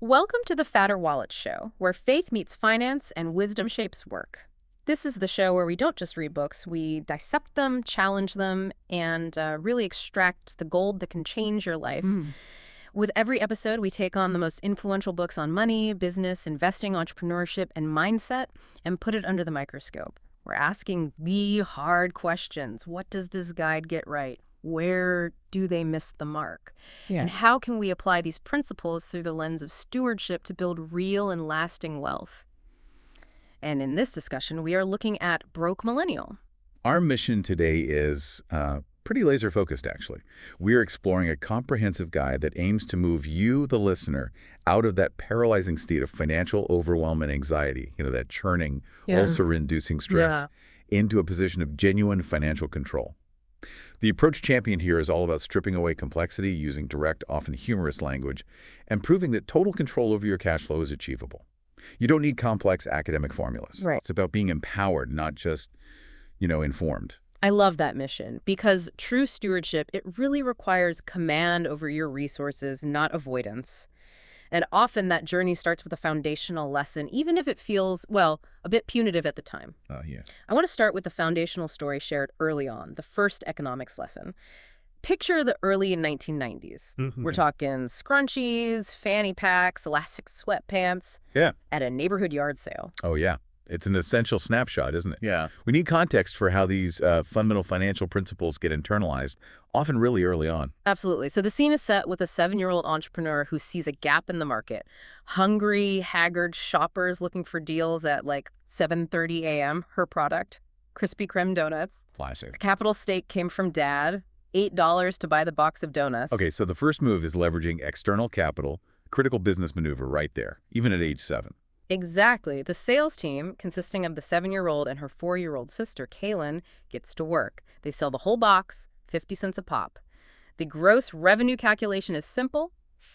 Welcome to the Fatter Wallet Show, where faith meets finance and wisdom shapes work. This is the show where we don't just read books, we dissect them, challenge them, and really extract the gold that can change your life. With every episode, we take on the most influential books on money, business, investing, entrepreneurship, and mindset and put it under the microscope. We're asking the hard questions. What does this guide get right? Where do they miss the mark? And how can we apply these principles through the lens of stewardship to build real and lasting wealth? And in this discussion, we are looking at Broke Millennial. Our mission today is pretty laser-focused, actually. We're exploring a comprehensive guide that aims to move you, the listener, out of that paralyzing state of financial overwhelm and anxiety, that churning, ulcer-inducing stress, into a position of genuine financial control. The approach championed here is all about stripping away complexity, using direct, often humorous language, and proving that total control over your cash flow is achievable. You don't need complex academic formulas. Right. It's about being empowered, not just, informed. I love that mission because true stewardship, it really requires command over your resources, not avoidance. And often that journey starts with a foundational lesson, even if it feels, well, a bit punitive at the time. I want to start with the foundational story shared early on, the first economics lesson. Picture the early 1990s. We're talking scrunchies, fanny packs, elastic sweatpants at a neighborhood yard sale. Oh, yeah. It's an essential snapshot, isn't it? Yeah. We need context for how these fundamental financial principles get internalized, often really early on. Absolutely. So the scene is set with a 7-year-old entrepreneur who sees a gap in the market. Hungry, haggard shoppers looking for deals at like 7:30 a.m. Her product, Krispy Kreme donuts. Classic. The capital stake came from Dad, $8 to buy the box of donuts. Okay, so the first move is leveraging external capital, critical business maneuver right there, even at age 7. Exactly. The sales team, consisting of the 7-year-old and her 4-year-old sister, Kaylin, gets to work. They sell the whole box, 50 cents a pop. The gross revenue calculation is simple,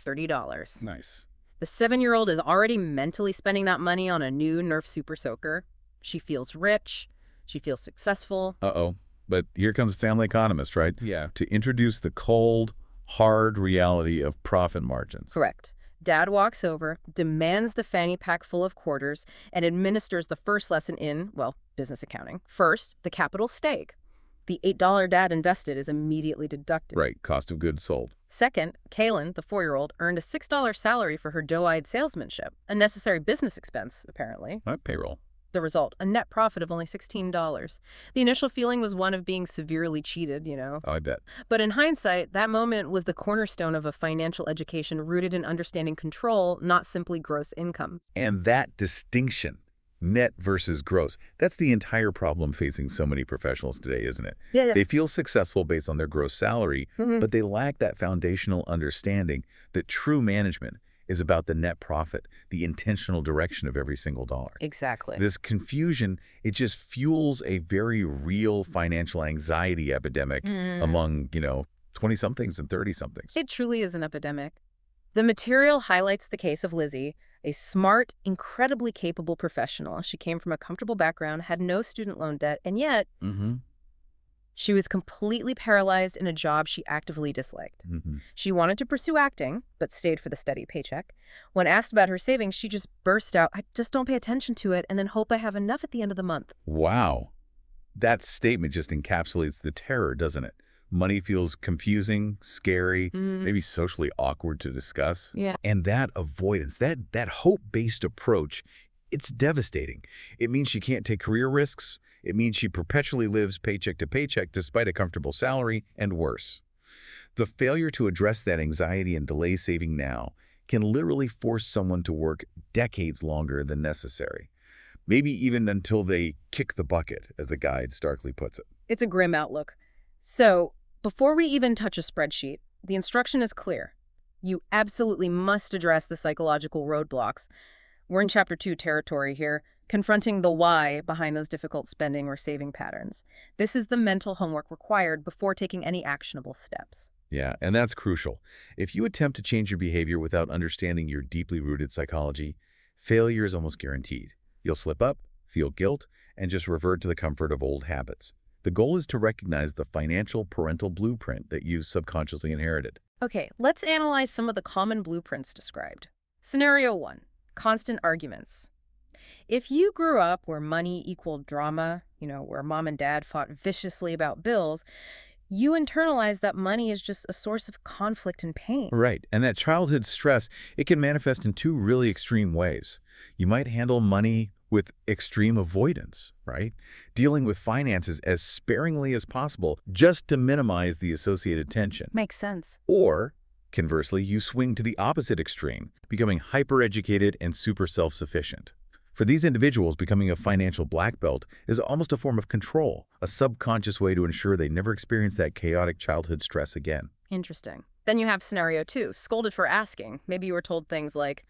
$30. Nice. The 7-year-old is already mentally spending that money on a new Nerf Super Soaker. She feels rich. She feels successful. Uh-oh. But here comes a family economist, right? Yeah. To introduce the cold, hard reality of profit margins. Correct. Dad walks over, demands the fanny pack full of quarters, and administers the first lesson in, well, business accounting. First, the capital stake. The $8 Dad invested is immediately deducted. Right, cost of goods sold. Second, Kaylin, the 4-year-old, earned a $6 salary for her doe-eyed salesmanship, a necessary business expense, apparently. Payroll. The result, a net profit of only $16. The initial feeling was one of being severely cheated, Oh, I bet. But in hindsight, that moment was the cornerstone of a financial education rooted in understanding control, not simply gross income. And that distinction, net versus gross, that's the entire problem facing so many professionals today, isn't it? Yeah. They feel successful based on their gross salary, but they lack that foundational understanding that true management is about the net profit, the intentional direction of every single dollar. Exactly. This confusion, it just fuels a very real financial anxiety epidemic among, 20-somethings and 30-somethings. It truly is an epidemic. The material highlights the case of Lizzie, a smart, incredibly capable professional. She came from a comfortable background, had no student loan debt, and yet she was completely paralyzed in a job she actively disliked. She wanted to pursue acting, but stayed for the steady paycheck. When asked about her savings, she just burst out, "I just don't pay attention to it and then hope I have enough at the end of the month." Wow. That statement just encapsulates the terror, doesn't it? Money feels confusing, scary, maybe socially awkward to discuss. Yeah. And that avoidance, that hope-based approach, it's devastating. It means she can't take career risks. It means she perpetually lives paycheck to paycheck despite a comfortable salary, and worse. The failure to address that anxiety and delay saving now can literally force someone to work decades longer than necessary. Maybe even until they kick the bucket, as the guide starkly puts it. It's a grim outlook. So, before we even touch a spreadsheet, the instruction is clear. You absolutely must address the psychological roadblocks. We're in Chapter 2 territory here, confronting the why behind those difficult spending or saving patterns. This is the mental homework required before taking any actionable steps. Yeah, and that's crucial. If you attempt to change your behavior without understanding your deeply rooted psychology, failure is almost guaranteed. You'll slip up, feel guilt, and just revert to the comfort of old habits. The goal is to recognize the financial parental blueprint that you've subconsciously inherited. Okay, let's analyze some of the common blueprints described. Scenario 1. Constant arguments. If you grew up where money equaled drama, where mom and dad fought viciously about bills, you internalize that money is just a source of conflict and pain. Right. And that childhood stress, it can manifest in two really extreme ways. You might handle money with extreme avoidance, right? Dealing with finances as sparingly as possible just to minimize the associated tension. Makes sense. Or, conversely, you swing to the opposite extreme, becoming hyper-educated and super self-sufficient. For these individuals, becoming a financial black belt is almost a form of control, a subconscious way to ensure they never experience that chaotic childhood stress again. Interesting. Then you have scenario 2, scolded for asking. Maybe you were told things like,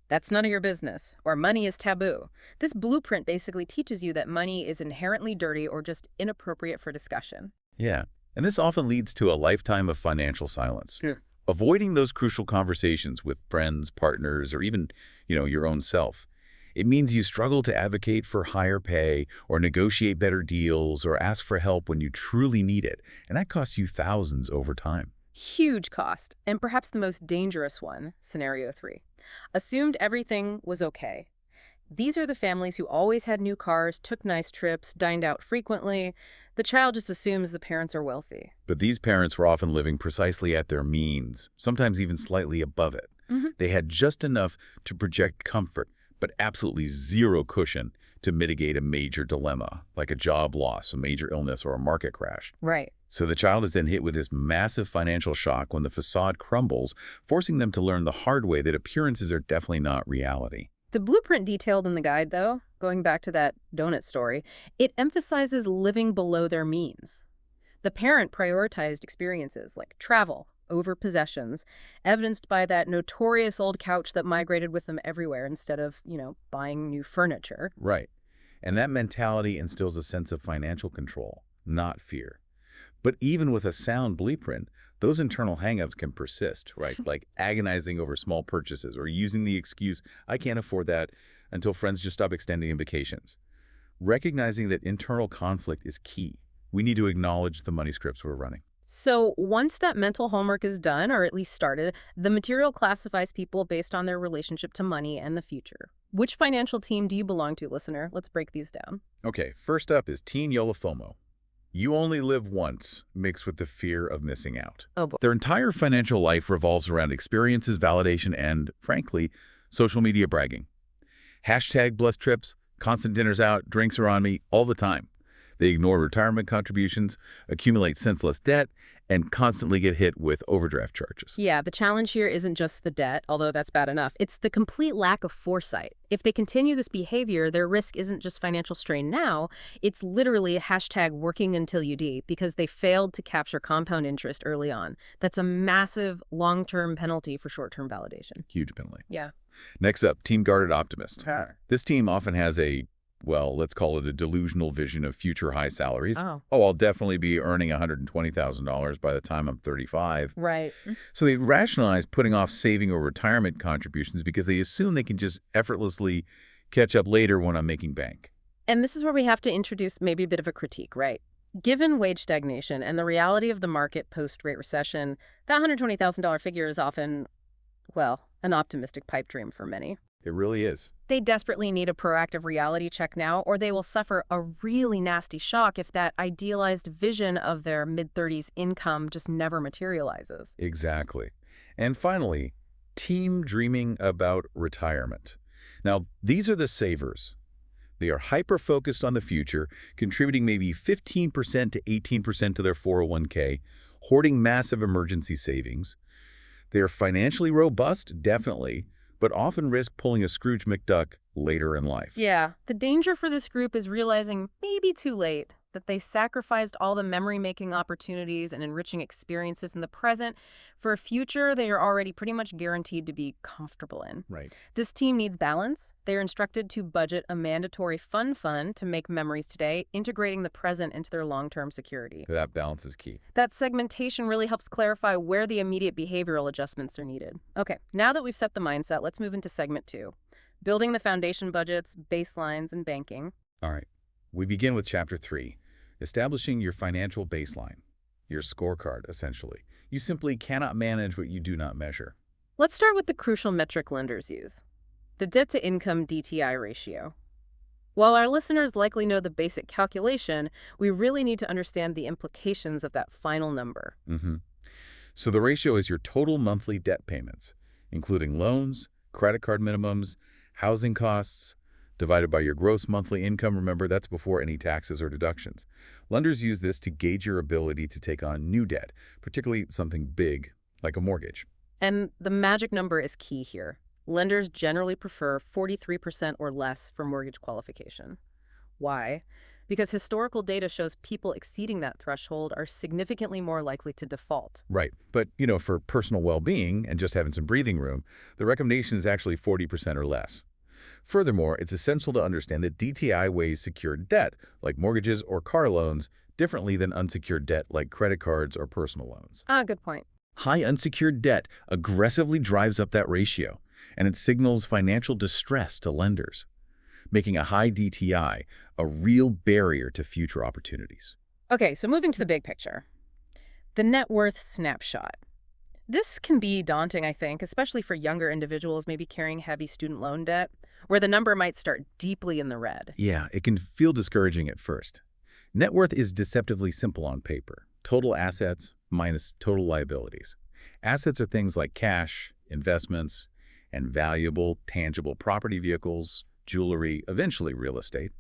that's none of your business, or money is taboo. This blueprint basically teaches you that money is inherently dirty or just inappropriate for discussion. Yeah, and this often leads to a lifetime of financial silence. Yeah. Avoiding those crucial conversations with friends, partners, or even, your own self. It means you struggle to advocate for higher pay or negotiate better deals or ask for help when you truly need it, and that costs you thousands over time. Huge cost, and perhaps the most dangerous one, scenario 3. Assumed everything was okay. These are the families who always had new cars, took nice trips, dined out frequently. The child just assumes the parents are wealthy. But these parents were often living precisely at their means, sometimes even slightly above it. They had just enough to project comfort, but absolutely zero cushion to mitigate a major dilemma, like a job loss, a major illness, or a market crash. Right. So the child is then hit with this massive financial shock when the facade crumbles, forcing them to learn the hard way that appearances are definitely not reality. The blueprint detailed in the guide, though, going back to that donut story, it emphasizes living below their means. The parent prioritized experiences like travel over possessions, evidenced by that notorious old couch that migrated with them everywhere instead of, buying new furniture. Right. And that mentality instills a sense of financial control, not fear. But even with a sound blueprint, those internal hangups can persist, right? Like agonizing over small purchases or using the excuse, I can't afford that, until friends just stop extending invitations. Recognizing that internal conflict is key. We need to acknowledge the money scripts we're running. So once that mental homework is done, or at least started, the material classifies people based on their relationship to money and the future. Which financial team do you belong to, listener? Let's break these down. Okay, first up is Teen YOLO FOMO. You only live once, mixed with the fear of missing out. Oh boy. Their entire financial life revolves around experiences, validation, and, frankly, social media bragging. Hashtag blessed trips, constant dinners out, drinks are on me, all the time. They ignore retirement contributions, accumulate senseless debt, and constantly get hit with overdraft charges. Yeah, the challenge here isn't just the debt, although that's bad enough. It's the complete lack of foresight. If they continue this behavior, their risk isn't just financial strain now, it's literally hashtag working until you die because they failed to capture compound interest early on. That's a massive long-term penalty for short-term validation. Huge penalty. Yeah. Next up, Team Guarded Optimist. This team often has let's call it a delusional vision of future high salaries. I'll definitely be earning $120,000 by the time I'm 35. Right. So they rationalize putting off saving or retirement contributions because they assume they can just effortlessly catch up later when I'm making bank. And this is where we have to introduce maybe a bit of a critique, right? Given wage stagnation and the reality of the market post-Great Recession, that $120,000 figure is often, an optimistic pipe dream for many. It really is. They desperately need a proactive reality check now, or they will suffer a really nasty shock if that idealized vision of their mid-30s income just never materializes. Exactly. And finally, team dreaming about retirement. Now, these are the savers. They are hyper-focused on the future, contributing maybe 15% to 18% to their 401k, hoarding massive emergency savings. They are financially robust, definitely, but often risk pulling a Scrooge McDuck later in life. Yeah, the danger for this group is realizing maybe too late that they sacrificed all the memory-making opportunities and enriching experiences in the present for a future they are already pretty much guaranteed to be comfortable in. Right. This team needs balance. They are instructed to budget a mandatory fund to make memories today, integrating the present into their long-term security. That balance is key. That segmentation really helps clarify where the immediate behavioral adjustments are needed. Okay, now that we've set the mindset, let's move into segment 2. Building the foundation budgets, baselines, and banking. All right. We begin with Chapter 3, establishing your financial baseline, your scorecard, essentially. You simply cannot manage what you do not measure. Let's start with the crucial metric lenders use, the debt-to-income DTI ratio. While our listeners likely know the basic calculation, we really need to understand the implications of that final number. hmm So the ratio is your total monthly debt payments, including loans, credit card minimums, housing costs, divided by your gross monthly income. Remember, that's before any taxes or deductions. Lenders use this to gauge your ability to take on new debt, particularly something big like a mortgage. And the magic number is key here. Lenders generally prefer 43% or less for mortgage qualification. Why? Because historical data shows people exceeding that threshold are significantly more likely to default. Right. But, for personal well-being and just having some breathing room, the recommendation is actually 40% or less. Furthermore, it's essential to understand that DTI weighs secured debt, like mortgages or car loans, differently than unsecured debt like credit cards or personal loans. Ah, good point. High unsecured debt aggressively drives up that ratio, and it signals financial distress to lenders, making a high DTI a real barrier to future opportunities. Okay, so moving to the big picture. The net worth snapshot. This can be daunting, I think, especially for younger individuals maybe carrying heavy student loan debt, where the number might start deeply in the red. Yeah, it can feel discouraging at first. Net worth is deceptively simple on paper. Total assets minus total liabilities. Assets are things like cash, investments, and valuable, tangible property vehicles, jewelry, eventually real estate.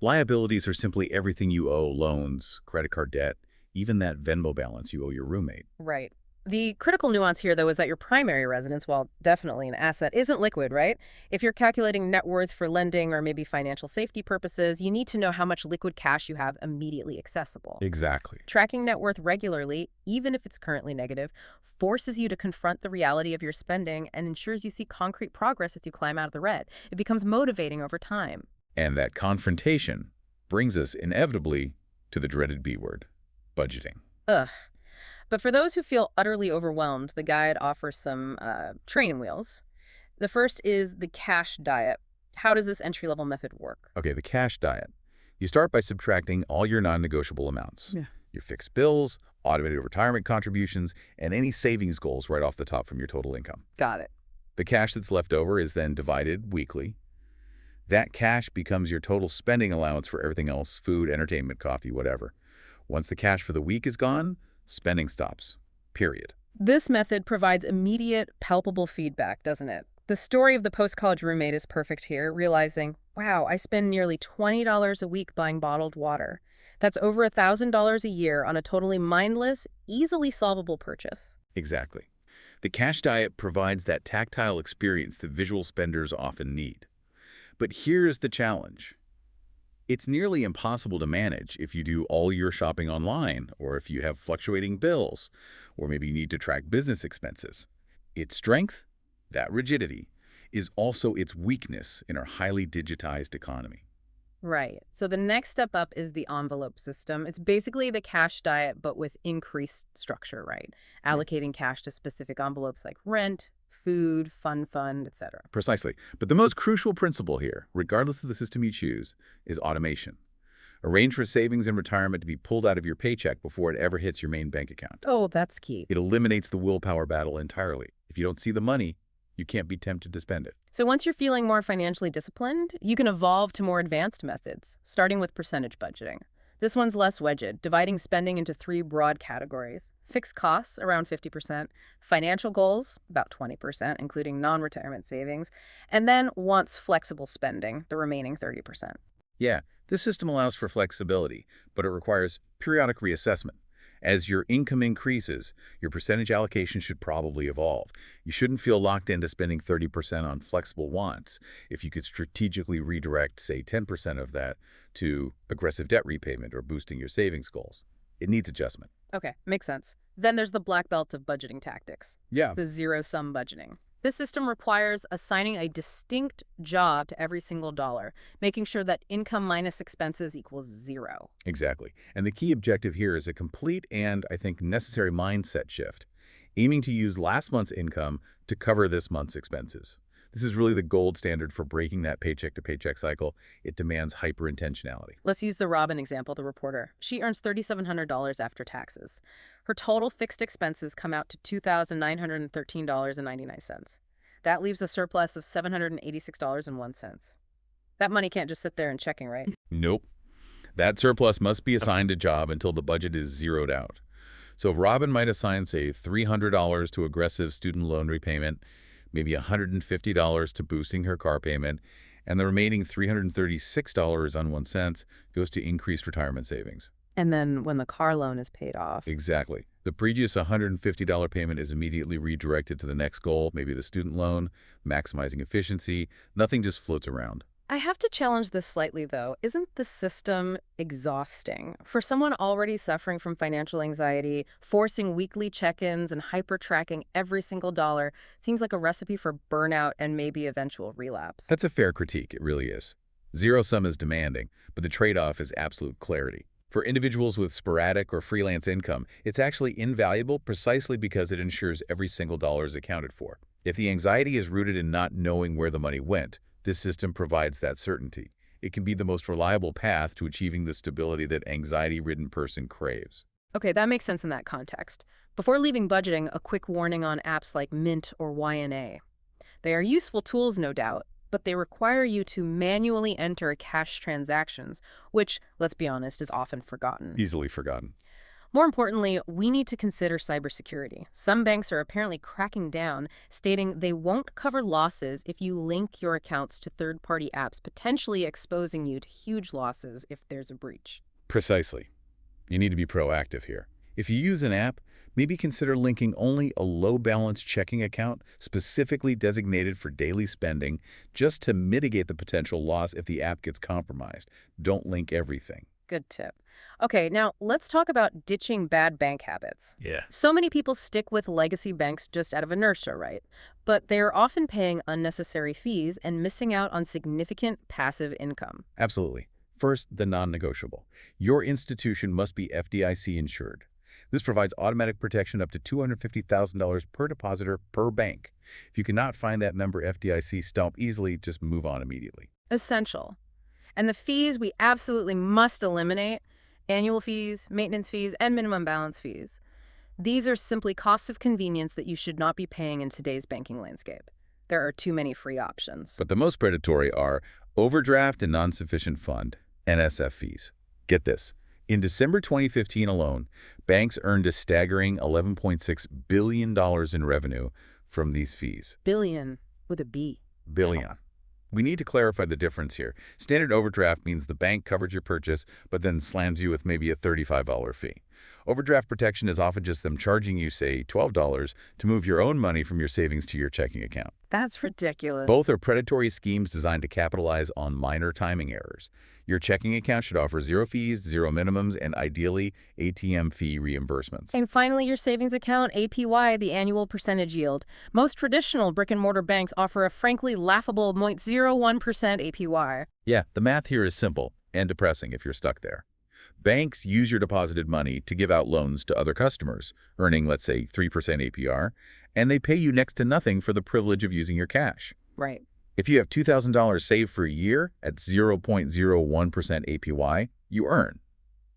Liabilities are simply everything you owe, loans, credit card debt, even that Venmo balance you owe your roommate. Right. The critical nuance here, though, is that your primary residence, while definitely an asset, isn't liquid, right? If you're calculating net worth for lending or maybe financial safety purposes, you need to know how much liquid cash you have immediately accessible. Exactly. Tracking net worth regularly, even if it's currently negative, forces you to confront the reality of your spending and ensures you see concrete progress as you climb out of the red. It becomes motivating over time. And that confrontation brings us inevitably to the dreaded B word, budgeting. Ugh. But for those who feel utterly overwhelmed, the guide offers some training wheels. The first is the cash diet. How does this entry-level method work? Okay, the cash diet. You start by subtracting all your non-negotiable amounts. Yeah. Your fixed bills, automated retirement contributions, and any savings goals right off the top from your total income. Got it. The cash that's left over is then divided weekly. That cash becomes your total spending allowance for everything else, food, entertainment, coffee, whatever. Once the cash for the week is gone, spending stops. Period. This method provides immediate, palpable feedback, doesn't it? The story of the post-college roommate is perfect here, realizing, wow, I spend nearly $20 a week buying bottled water. That's over $1,000 a year on a totally mindless, easily solvable purchase. Exactly. The cash diet provides that tactile experience that visual spenders often need. But here's the challenge. It's nearly impossible to manage if you do all your shopping online, or if you have fluctuating bills, or maybe you need to track business expenses. Its strength, that rigidity, is also its weakness in our highly digitized economy. Right. So the next step up is the envelope system. It's basically the cash diet, but with increased structure, right? Allocating cash to specific envelopes like rent, food, fund, etc. Precisely. But the most crucial principle here, regardless of the system you choose, is automation. Arrange for savings and retirement to be pulled out of your paycheck before it ever hits your main bank account. Oh, that's key. It eliminates the willpower battle entirely. If you don't see the money, you can't be tempted to spend it. So once you're feeling more financially disciplined, you can evolve to more advanced methods, starting with percentage budgeting. This one's less wedged, dividing spending into 3 broad categories. Fixed costs, around 50%, financial goals, about 20%, including non-retirement savings, and then wants flexible spending, the remaining 30%. Yeah, this system allows for flexibility, but it requires periodic reassessment. As your income increases, your percentage allocation should probably evolve. You shouldn't feel locked into spending 30% on flexible wants if you could strategically redirect, say, 10% of that to aggressive debt repayment or boosting your savings goals. It needs adjustment. Okay, makes sense. Then there's the black belt of budgeting tactics, Yeah, the zero-sum budgeting. This system requires assigning a distinct job to every single dollar, making sure that income minus expenses equals 0. exactly. And the key objective here is a complete and, I think, necessary mindset shift, aiming to use last month's income to cover this month's expenses. This is really the gold standard for breaking that paycheck-to-paycheck cycle. It demands hyper-intentionality. Let's use the Robin example, the reporter. She earns $3,700 after taxes. Her total fixed expenses come out to $2,913.99. That leaves a surplus of $786.01. That money can't just sit there in checking, right? Nope. That surplus must be assigned a job until the budget is zeroed out. So Robin might assign, say, $300 to aggressive student loan repayment, maybe $150 to boosting her car payment, and the remaining $336.01 goes to increased retirement savings. And then when the car loan is paid off. Exactly. The previous $150 payment is immediately redirected to the next goal, maybe the student loan, maximizing efficiency. Nothing just floats around. I have to challenge this slightly, though. Isn't the system exhausting? For someone already suffering from financial anxiety, forcing weekly check-ins and hyper-tracking every single dollar seems like a recipe for burnout and maybe eventual relapse. That's a fair critique, it really is. Zero sum is demanding, but the trade-off is absolute clarity. For individuals with sporadic or freelance income, it's actually invaluable precisely because it ensures every single dollar is accounted for. If the anxiety is rooted in not knowing where the money went, this system provides that certainty. It can be the most reliable path to achieving the stability that anxiety-ridden person craves. Okay, that makes sense in that context. Before leaving budgeting, a quick warning on apps like Mint or YNA. They are useful tools, no doubt, but they require you to manually enter cash transactions, which, let's be honest, is often forgotten. Easily forgotten. More importantly, we need to consider cybersecurity. Some banks are apparently cracking down, stating they won't cover losses if you link your accounts to third-party apps, potentially exposing you to huge losses if there's a breach. Precisely. You need to be proactive here. If you use an app, maybe consider linking only a low-balance checking account specifically designated for daily spending just to mitigate the potential loss if the app gets compromised. Don't link everything. Good tip. Okay, now let's talk about ditching bad bank habits. Yeah. So many people stick with legacy banks just out of inertia, right? But they're often paying unnecessary fees and missing out on significant passive income. Absolutely. First, the non-negotiable. Your institution must be FDIC insured. This provides automatic protection up to $250,000 per depositor per bank. If you cannot find that number FDIC stomp easily, just move on immediately. Essential. And the fees we absolutely must eliminate: annual fees, maintenance fees, and minimum balance fees. These are simply costs of convenience that you should not be paying in today's banking landscape. There are too many free options. But the most predatory are overdraft and non-sufficient fund, NSF fees. Get this. In December 2015 alone, banks earned a staggering $11.6 billion in revenue from these fees. Billion with a B. Billion. We need to clarify the difference here. Standard overdraft means the bank covered your purchase, but then slams you with maybe a $35 fee. Overdraft protection is often just them charging you, say, $12 to move your own money from your savings to your checking account. That's ridiculous. Both are predatory schemes designed to capitalize on minor timing errors. Your checking account should offer zero fees, zero minimums, and ideally ATM fee reimbursements. And finally, your savings account, APY, the annual percentage yield. Most traditional brick-and-mortar banks offer a frankly laughable 0.01% APY. Yeah, the math here is simple and depressing if you're stuck there. Banks use your deposited money to give out loans to other customers, earning, let's say, 3% APR, and they pay you next to nothing for the privilege of using your cash. Right. If you have $2,000 saved for a year at 0.01% APY, you earn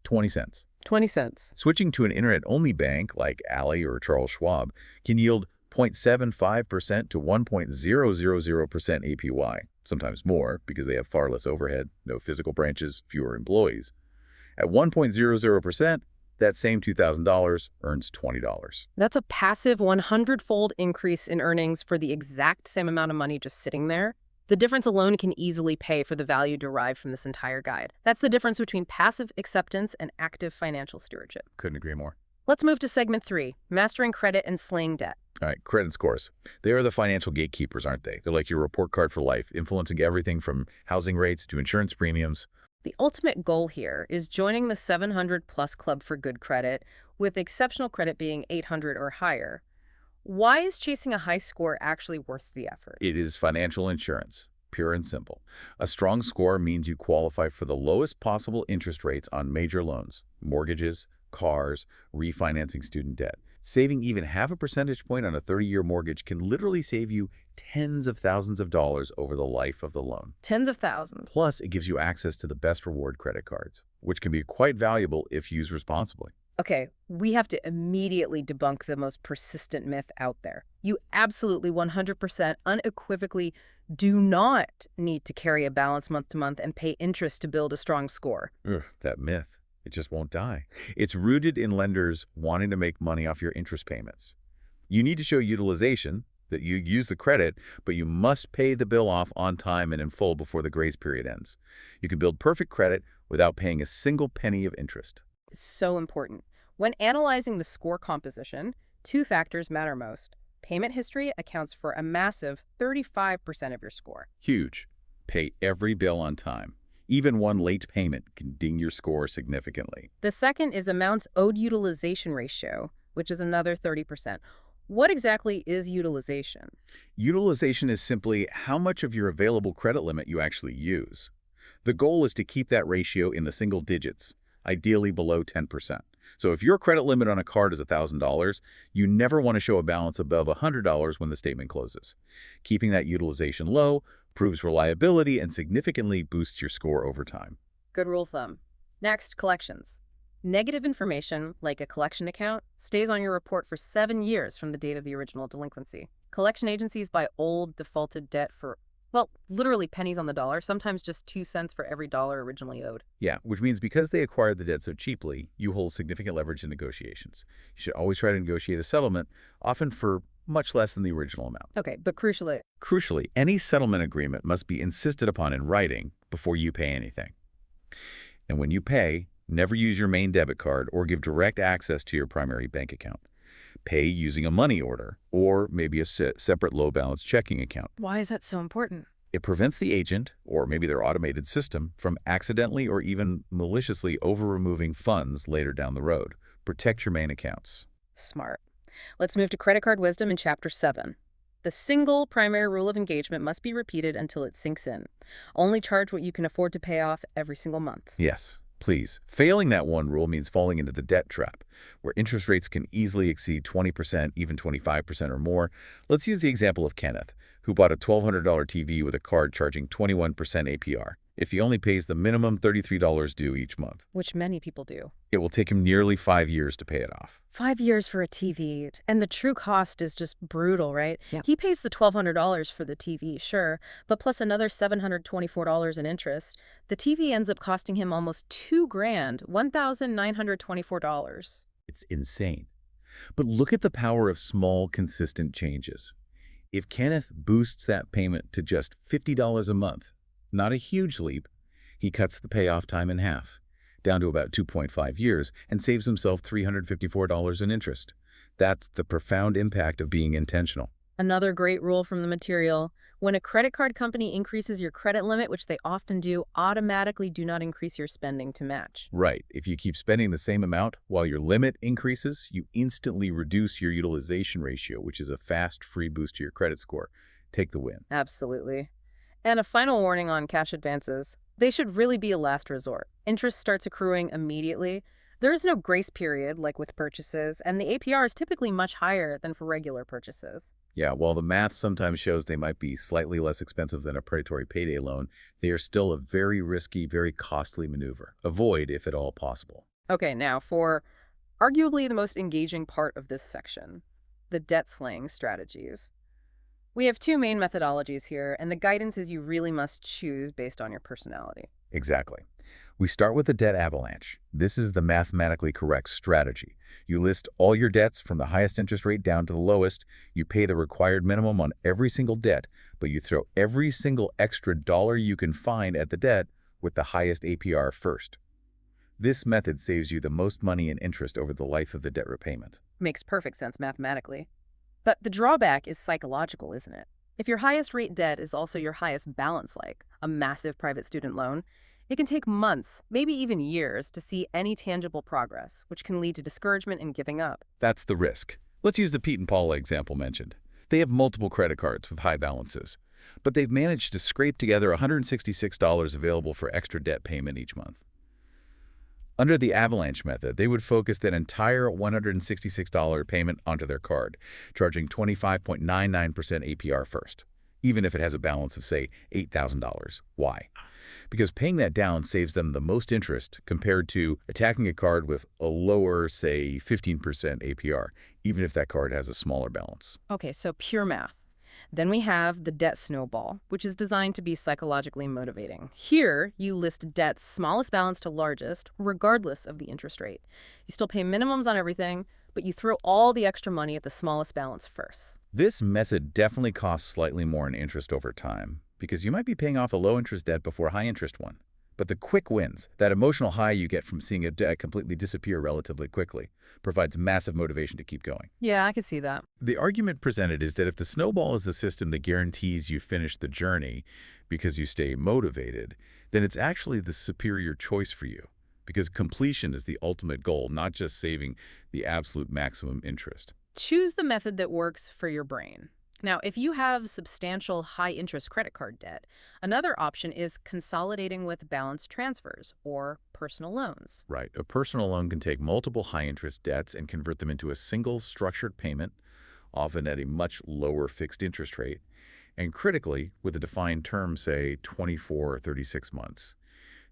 20 cents. 20 cents. Switching to an internet-only bank like Ally or Charles Schwab can yield 0.75% to 1.000% APY, sometimes more because they have far less overhead, no physical branches, fewer employees. At 1.00%, that same $2,000 earns $20. That's a passive 100-fold increase in earnings for the exact same amount of money just sitting there. The difference alone can easily pay for the value derived from this entire guide. That's the difference between passive acceptance and active financial stewardship. Couldn't agree more. Let's move to segment 3, mastering credit and slaying debt. All right, credit scores. They are the financial gatekeepers, aren't they? They're like your report card for life, influencing everything from housing rates to insurance premiums. The ultimate goal here is joining the 700-plus club for good credit, with exceptional credit being 800 or higher. Why is chasing a high score actually worth the effort? It is financial insurance, pure and simple. A strong score means you qualify for the lowest possible interest rates on major loans, mortgages, cars, refinancing student debt. Saving even half a percentage point on a 30-year mortgage can literally save you tens of thousands of dollars over the life of the loan. Tens of thousands. Plus, it gives you access to the best reward credit cards, which can be quite valuable if used responsibly. Okay, we have to immediately debunk the most persistent myth out there. You absolutely 100% unequivocally do not need to carry a balance month to month and pay interest to build a strong score. Ugh, that myth. It just won't die. It's rooted in lenders wanting to make money off your interest payments. You need to show utilization, that you use the credit, but you must pay the bill off on time and in full before the grace period ends. You can build perfect credit without paying a single penny of interest. It's so important. When analyzing the score composition, two factors matter most. Payment history accounts for a massive 35% of your score. Huge. Pay every bill on time. Even one late payment can ding your score significantly. The second is amounts owed utilization ratio, which is another 30%. What exactly is utilization? Utilization is simply how much of your available credit limit you actually use. The goal is to keep that ratio in the single digits, ideally below 10%. So if your credit limit on a card is $1,000, you never want to show a balance above $100 when the statement closes. Keeping that utilization low proves reliability and significantly boosts your score over time. Good rule of thumb. Next, collections. Negative information, like a collection account, stays on your report for 7 years from the date of the original delinquency. Collection agencies buy old, defaulted debt for, well, literally pennies on the dollar, sometimes just 2 cents for every dollar originally owed. Yeah, which means because they acquired the debt so cheaply, you hold significant leverage in negotiations. You should always try to negotiate a settlement, often for much less than the original amount. Okay, but Crucially, any settlement agreement must be insisted upon in writing before you pay anything. And when you pay, never use your main debit card or give direct access to your primary bank account. Pay using a money order or maybe a separate low-balance checking account. why is that so important? It prevents the agent, or maybe their automated system, from accidentally or even maliciously over-removing funds later down the road. Protect your main accounts. Smart. Let's move to credit card wisdom in Chapter 7. The single primary rule of engagement must be repeated until it sinks in. Only charge what you can afford to pay off every single month. Yes, please. Failing that one rule means falling into the debt trap, where interest rates can easily exceed 20%, even 25% or more. Let's use the example of Kenneth, who bought a $1,200 TV with a card charging 21% APR. If he only pays the minimum $33 due each month, Which many people do. it will take him nearly 5 years to pay it off. 5 years for a TV, and the true cost is just brutal, right? Yeah. He pays the $1,200 for the TV, sure, but plus another $724 in interest. The TV ends up costing him almost $2,000, $1,924. It's insane. But look at the power of small, consistent changes. If Kenneth boosts that payment to just $50 a month, not a huge leap, he cuts the payoff time in half, down to about 2.5 years, and saves himself $354 in interest. That's the profound impact of being intentional. Another great rule from the material: when a credit card company increases your credit limit, which they often do, automatically do not increase your spending to match. Right. If you keep spending the same amount while your limit increases, you instantly reduce your utilization ratio, which is a fast, free boost to your credit score. Take the win. Absolutely. And a final warning on cash advances. They should really be a last resort. Interest starts accruing immediately. There is no grace period like with purchases, and the APR is typically much higher than for regular purchases. Yeah, while the math sometimes shows they might be slightly less expensive than a predatory payday loan, they are still a very risky, very costly maneuver. Avoid if at all possible. Okay, now for arguably the most engaging part of this section, the debt slaying strategies. We have two main methodologies here, and the guidance is you really must choose based on your personality. Exactly. We start with the debt avalanche. This is the mathematically correct strategy. You list all your debts from the highest interest rate down to the lowest. You pay the required minimum on every single debt, but you throw every single extra dollar you can find at the debt with the highest APR first. This method saves you the most money in interest over the life of the debt repayment. Makes perfect sense mathematically. But the drawback is psychological, isn't it? If your highest rate debt is also your highest balance, like a massive private student loan, it can take months, maybe even years, to see any tangible progress, which can lead to discouragement and giving up. That's the risk. Let's use the Pete and Paula example mentioned. They have multiple credit cards with high balances, but they've managed to scrape together $166 available for extra debt payment each month. Under the avalanche method, they would focus that entire $166 payment onto their card, charging 25.99% APR first, even if it has a balance of, say, $8,000. Why? Because paying that down saves them the most interest compared to attacking a card with a lower, say, 15% APR, even if that card has a smaller balance. Okay, so pure math. Then we have the debt snowball, which is designed to be psychologically motivating. Here, you list debt's smallest balance to largest, regardless of the interest rate. You still pay minimums on everything, but you throw all the extra money at the smallest balance first. This method definitely costs slightly more in interest over time, because you might be paying off a low-interest debt before a high-interest one. But the quick wins, that emotional high you get from seeing a debt completely disappear relatively quickly, provides massive motivation to keep going. Yeah, I can see that. The argument presented is that if the snowball is a system that guarantees you finish the journey because you stay motivated, then it's actually the superior choice for you, because completion is the ultimate goal, not just saving the absolute maximum interest. Choose the method that works for your brain. Now, if you have substantial high-interest credit card debt, another option is consolidating with balance transfers or personal loans. Right. A personal loan can take multiple high-interest debts and convert them into a single structured payment, often at a much lower fixed interest rate, and critically, with a defined term, say 24 or 36 months.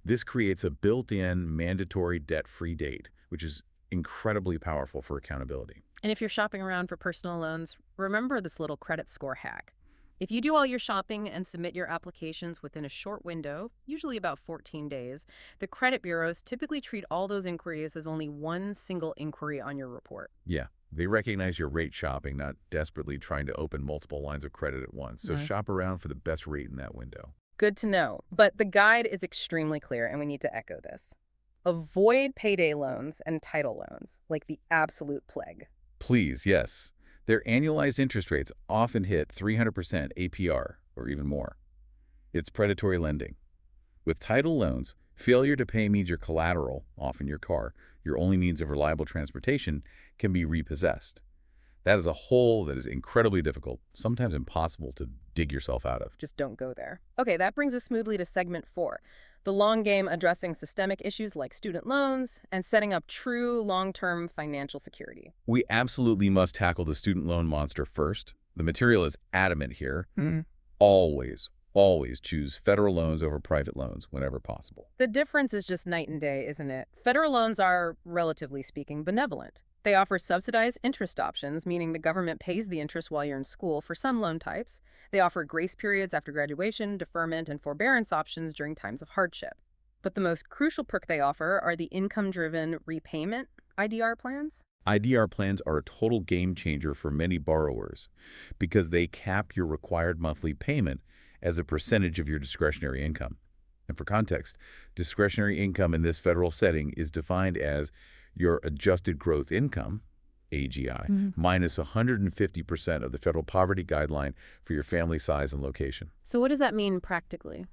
This creates a built-in mandatory debt-free date, which is incredibly powerful for accountability. And if you're shopping around for personal loans, remember this little credit score hack. If you do all your shopping and submit your applications within a short window, usually about 14 days, the credit bureaus typically treat all those inquiries as only one single inquiry on your report. Yeah, they recognize your rate shopping, not desperately trying to open multiple lines of credit at once. So Right. shop around for the best rate in that window. Good to know. But the guide is extremely clear, and we need to echo this. Avoid payday loans and title loans, like the absolute plague. Please, yes. Their annualized interest rates often hit 300% APR or even more. It's predatory lending. With title loans, failure to pay means your collateral, often your car, your only means of reliable transportation, can be repossessed. That is a hole that is incredibly difficult, sometimes impossible to dig yourself out of. Just don't go there. Okay, that brings us smoothly to segment 4. The long game addressing systemic issues like student loans and setting up true long-term financial security. We absolutely must tackle the student loan monster first. The material is adamant here. Always, always choose federal loans over private loans whenever possible. The difference is just night and day, isn't it? Federal loans are, relatively speaking, benevolent. They offer subsidized interest options, meaning the government pays the interest while you're in school for some loan types. They offer grace periods after graduation, deferment, and forbearance options during times of hardship. But the most crucial perk they offer are the income-driven repayment IDR plans. IDR plans are a total game changer for many borrowers because they cap your required monthly payment as a percentage of your discretionary income. And for context, discretionary income in this federal setting is defined as your adjusted growth income, AGI, minus 150% of the federal poverty guideline for your family size and location. So what does that mean practically?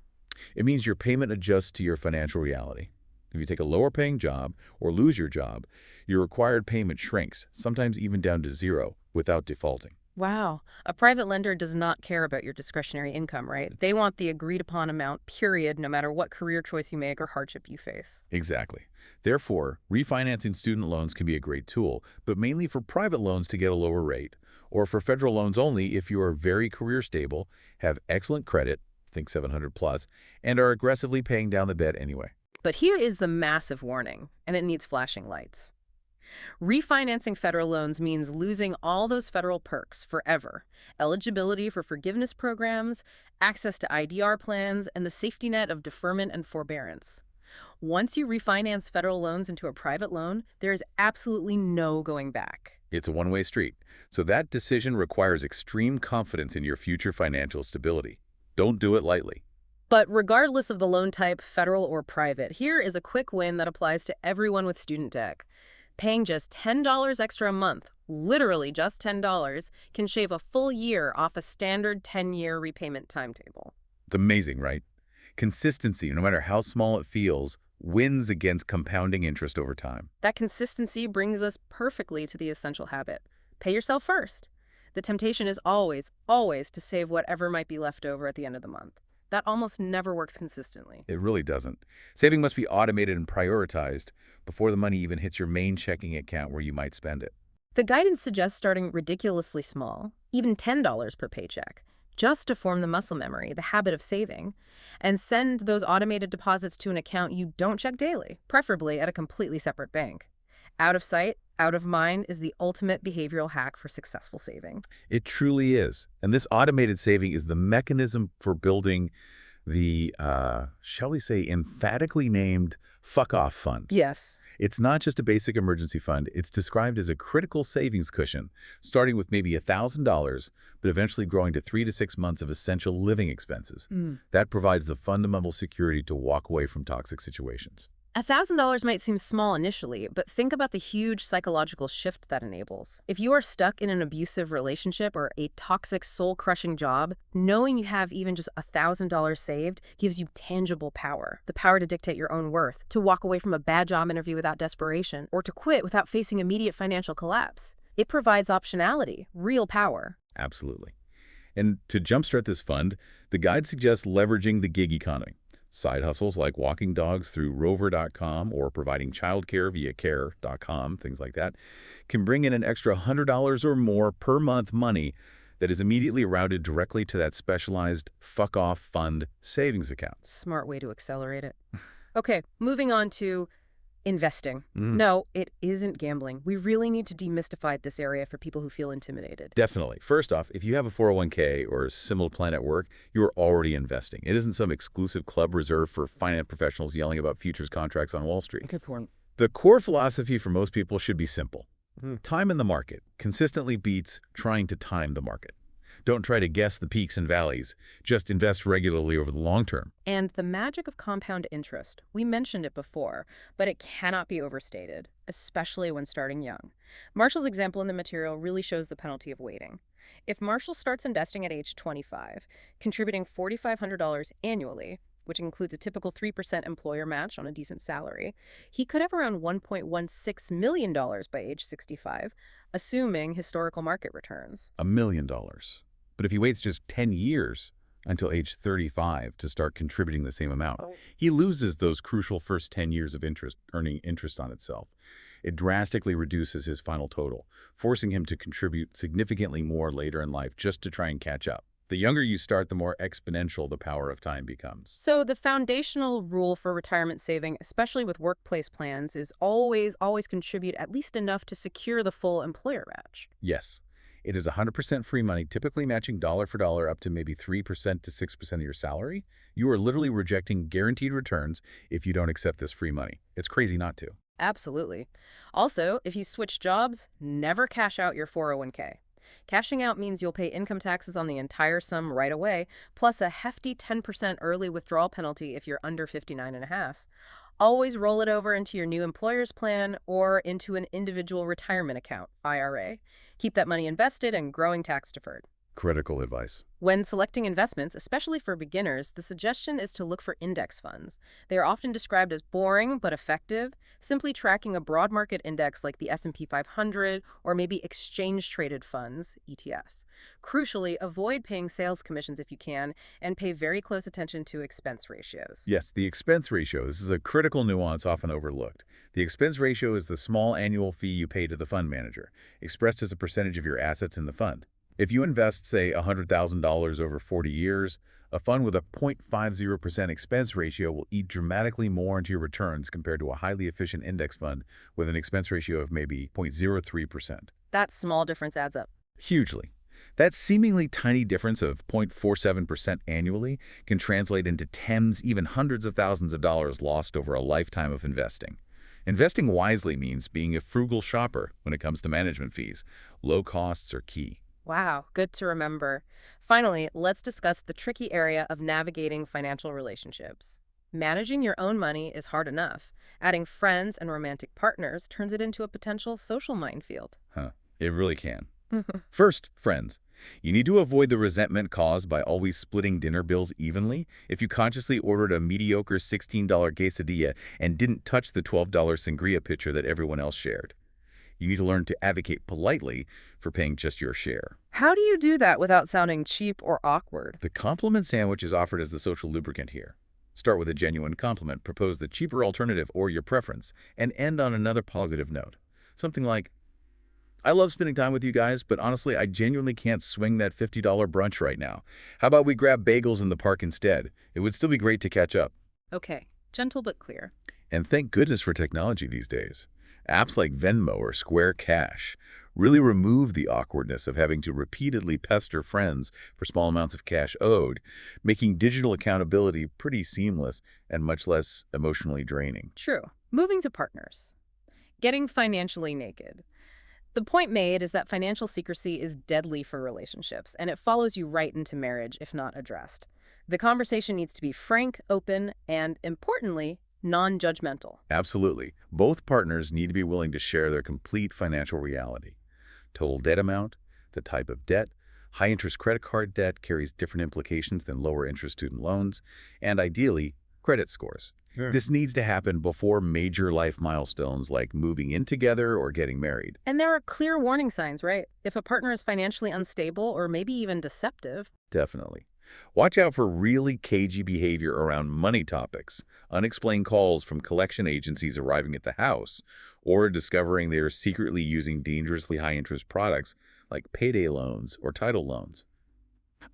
It means your payment adjusts to your financial reality. If you take a lower paying job or lose your job, your required payment shrinks, sometimes even down to zero, without defaulting. Wow. A private lender does not care about your discretionary income, right? They want the agreed upon amount, period, no matter what career choice you make or hardship you face. Exactly. Therefore, refinancing student loans can be a great tool, but mainly for private loans to get a lower rate, or for federal loans only if you are very career stable, have excellent credit, think 700 plus, and are aggressively paying down the debt anyway. But here is the massive warning, and it needs flashing lights. Refinancing federal loans means losing all those federal perks forever. Eligibility for forgiveness programs, access to IDR plans, and the safety net of deferment and forbearance. Once you refinance federal loans into a private loan, there is absolutely no going back. It's a one-way street, so that decision requires extreme confidence in your future financial stability. Don't do it lightly. But regardless of the loan type, federal or private, here is a quick win that applies to everyone with student debt. Paying just $10 extra a month, literally just $10, can shave a full year off a standard 10-year repayment timetable. It's amazing, right? Consistency, no matter how small it feels, wins against compounding interest over time. That consistency brings us perfectly to the essential habit. Pay yourself first. The temptation is always, always to save whatever might be left over at the end of the month. That almost never works consistently. It really doesn't. Saving must be automated and prioritized before the money even hits your main checking account where you might spend it. The guidance suggests starting ridiculously small, even $10 per paycheck, just to form the muscle memory, the habit of saving, and send those automated deposits to an account you don't check daily, preferably at a completely separate bank. Out of sight, out of mind is the ultimate behavioral hack for successful saving. It truly is. And this automated saving is the mechanism for building the, shall we say, emphatically named fuck off fund. Yes. It's not just a basic emergency fund. It's described as a critical savings cushion, starting with maybe $1,000, but eventually growing to 3 to 6 months of essential living expenses. That provides the fundamental security to walk away from toxic situations. $1,000 might seem small initially, but think about the huge psychological shift that enables. If you are stuck in an abusive relationship or a toxic, soul-crushing job, knowing you have even just $1,000 saved gives you tangible power. The power to dictate your own worth, to walk away from a bad job interview without desperation, or to quit without facing immediate financial collapse. It provides optionality, real power. Absolutely. And to jumpstart this fund, the guide suggests leveraging the gig economy. Side hustles like walking dogs through rover.com or providing childcare via care.com, things like that, can bring in an extra $100 or more per month money that is immediately routed directly to that specialized fuck-off fund savings account. Smart way to accelerate it. Okay, moving on to investing. No, it isn't gambling. We really need to demystify this area for people who feel intimidated. Definitely. First off, if you have a 401k or a similar plan at work, you're already investing. It isn't some exclusive club reserved for finance professionals yelling about futures contracts on Wall Street. Good point. The core philosophy for most people should be simple. Time in the market consistently beats trying to time the market. Don't try to guess the peaks and valleys. Just invest regularly over the long term. And the magic of compound interest. We mentioned it before, but it cannot be overstated, especially when starting young. Marshall's example in the material really shows the penalty of waiting. If Marshall starts investing at age 25, contributing $4,500 annually, which includes a typical 3% employer match on a decent salary, he could have around $1.16 million by age 65, assuming historical market returns. $1 million. But if he waits just 10 years until age 35 to start contributing the same amount, he loses those crucial first 10 years of earning interest on itself. It drastically reduces his final total, forcing him to contribute significantly more later in life just to try and catch up. The younger you start, the more exponential the power of time becomes. So the foundational rule for retirement saving, especially with workplace plans, is always contribute at least enough to secure the full employer match. Yes. It is 100% free money, typically matching dollar for dollar up to maybe 3% to 6% of your salary. You are literally rejecting guaranteed returns if you don't accept this free money. It's crazy not to. Absolutely. Also, if you switch jobs, never cash out your 401k. Cashing out means you'll pay income taxes on the entire sum right away, plus a hefty 10% early withdrawal penalty if you're under 59 and a half. Always roll it over into your new employer's plan or into an individual retirement account, IRA. Keep that money invested and growing tax deferred. Critical advice. When selecting investments, especially for beginners, the suggestion is to look for index funds. They are often described as boring but effective, simply tracking a broad market index like the S&P 500 or maybe exchange-traded funds, ETFs. Crucially, avoid paying sales commissions if you can, and pay very close attention to expense ratios. Yes, the expense ratio. This is a critical nuance often overlooked. The expense ratio is the small annual fee you pay to the fund manager, expressed as a percentage of your assets in the fund. If you invest, say, $100,000 over 40 years, a fund with a 0.50% expense ratio will eat dramatically more into your returns compared to a highly efficient index fund with an expense ratio of maybe 0.03%. That small difference adds up. Hugely. That seemingly tiny difference of 0.47% annually can translate into tens, even hundreds of thousands of dollars lost over a lifetime of investing. Investing wisely means being a frugal shopper when it comes to management fees. Low costs are key. Wow, good to remember. Finally, let's discuss the tricky area of navigating financial relationships. Managing your own money is hard enough. Adding friends and romantic partners turns it into a potential social minefield. It really can. First, friends. You need to avoid the resentment caused by always splitting dinner bills evenly. If you consciously ordered a mediocre $16 quesadilla and didn't touch the $12 sangria pitcher that everyone else shared. You need to learn to advocate politely for paying just your share. How do you do that without sounding cheap or awkward? The compliment sandwich is offered as the social lubricant here. Start with a genuine compliment, propose the cheaper alternative or your preference, and end on another positive note. Something like, I love spending time with you guys, but honestly, I genuinely can't swing that $50 brunch right now. How about we grab bagels in the park instead? It would still be great to catch up. Okay, gentle but clear. And thank goodness for technology these days. Apps like Venmo or Square Cash really remove the awkwardness of having to repeatedly pester friends for small amounts of cash owed, making digital accountability pretty seamless and much less emotionally draining. True. Moving to partners. Getting financially naked. The point made is that financial secrecy is deadly for relationships, and it follows you right into marriage if not addressed. The conversation needs to be frank, open, and, importantly, non-judgmental. Absolutely. Both partners need to be willing to share their complete financial reality. Total debt amount, the type of debt, high-interest credit card debt carries different implications than lower-interest student loans, and ideally, credit scores. Yeah. This needs to happen before major life milestones like moving in together or getting married. And there are clear warning signs, right? If a partner is financially unstable or maybe even deceptive. Definitely. Watch out for really cagey behavior around money topics, unexplained calls from collection agencies arriving at the house, or discovering they are secretly using dangerously high-interest products like payday loans or title loans.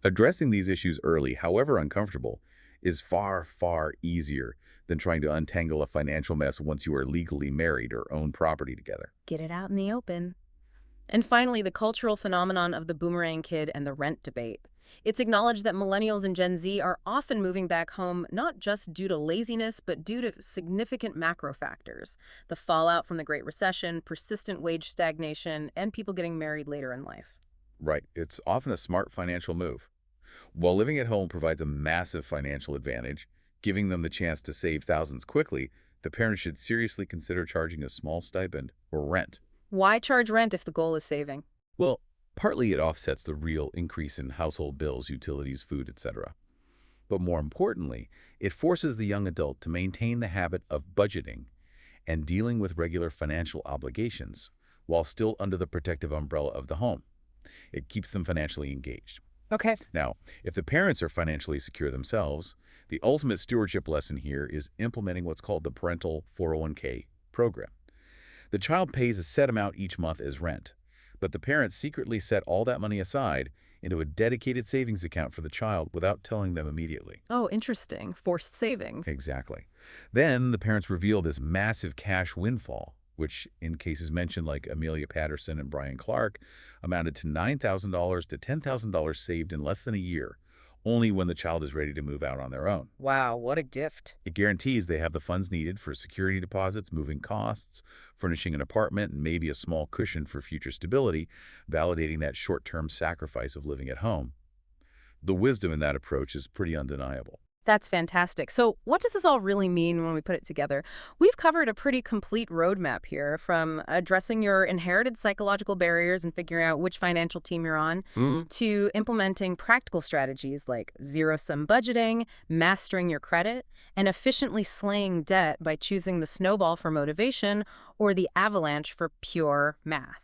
Addressing these issues early, however uncomfortable, is far, far easier than trying to untangle a financial mess once you are legally married or own property together. Get it out in the open. And finally, the cultural phenomenon of the boomerang kid and the rent debate. It's acknowledged that millennials and Gen Z are often moving back home not just due to laziness, but due to significant macro factors. The fallout from the Great Recession, persistent wage stagnation, and people getting married later in life. Right. It's often a smart financial move. While living at home provides a massive financial advantage, giving them the chance to save thousands quickly, the parents should seriously consider charging a small stipend or rent. Why charge rent if the goal is saving? Well, partly it offsets the real increase in household bills, utilities, food, etc. But more importantly, it forces the young adult to maintain the habit of budgeting and dealing with regular financial obligations while still under the protective umbrella of the home. It keeps them financially engaged. Okay. Now, if the parents are financially secure themselves, the ultimate stewardship lesson here is implementing what's called the parental 401k program. The child pays a set amount each month as rent, but the parents secretly set all that money aside into a dedicated savings account for the child without telling them immediately. Oh, interesting. Forced savings. Exactly. Then the parents reveal this massive cash windfall, which in cases mentioned like Amelia Patterson and Brian Clark, amounted to $9,000 to $10,000 saved in less than a year, only when the child is ready to move out on their own. Wow, what a gift. It guarantees they have the funds needed for security deposits, moving costs, furnishing an apartment, and maybe a small cushion for future stability, validating that short-term sacrifice of living at home. The wisdom in that approach is pretty undeniable. That's fantastic. So what does this all really mean when we put it together? We've covered a pretty complete roadmap here, from addressing your inherited psychological barriers and figuring out which financial team you're on, to implementing practical strategies like zero-sum budgeting, mastering your credit, and efficiently slaying debt by choosing the snowball for motivation or the avalanche for pure math.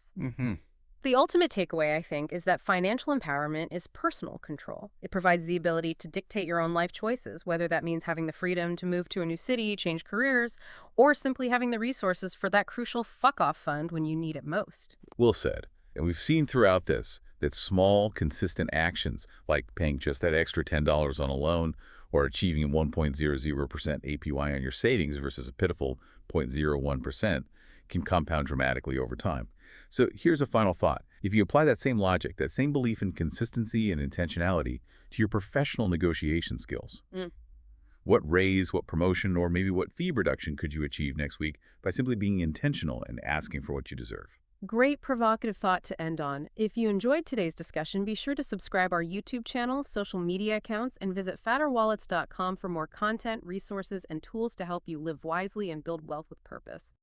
The ultimate takeaway, I think, is that financial empowerment is personal control. It provides the ability to dictate your own life choices, whether that means having the freedom to move to a new city, change careers, or simply having the resources for that crucial fuck-off fund when you need it most. Well said. And we've seen throughout this that small, consistent actions, like paying just that extra $10 on a loan or achieving a 1.00% APY on your savings versus a pitiful 0.01%, can compound dramatically over time. So here's a final thought. If you apply that same logic, that same belief in consistency and intentionality to your professional negotiation skills, what raise, what promotion, or maybe what fee reduction could you achieve next week by simply being intentional and asking for what you deserve? Great provocative thought to end on. If you enjoyed today's discussion, be sure to subscribe our YouTube channel, social media accounts, and visit fatterwallets.com for more content, resources, and tools to help you live wisely and build wealth with purpose.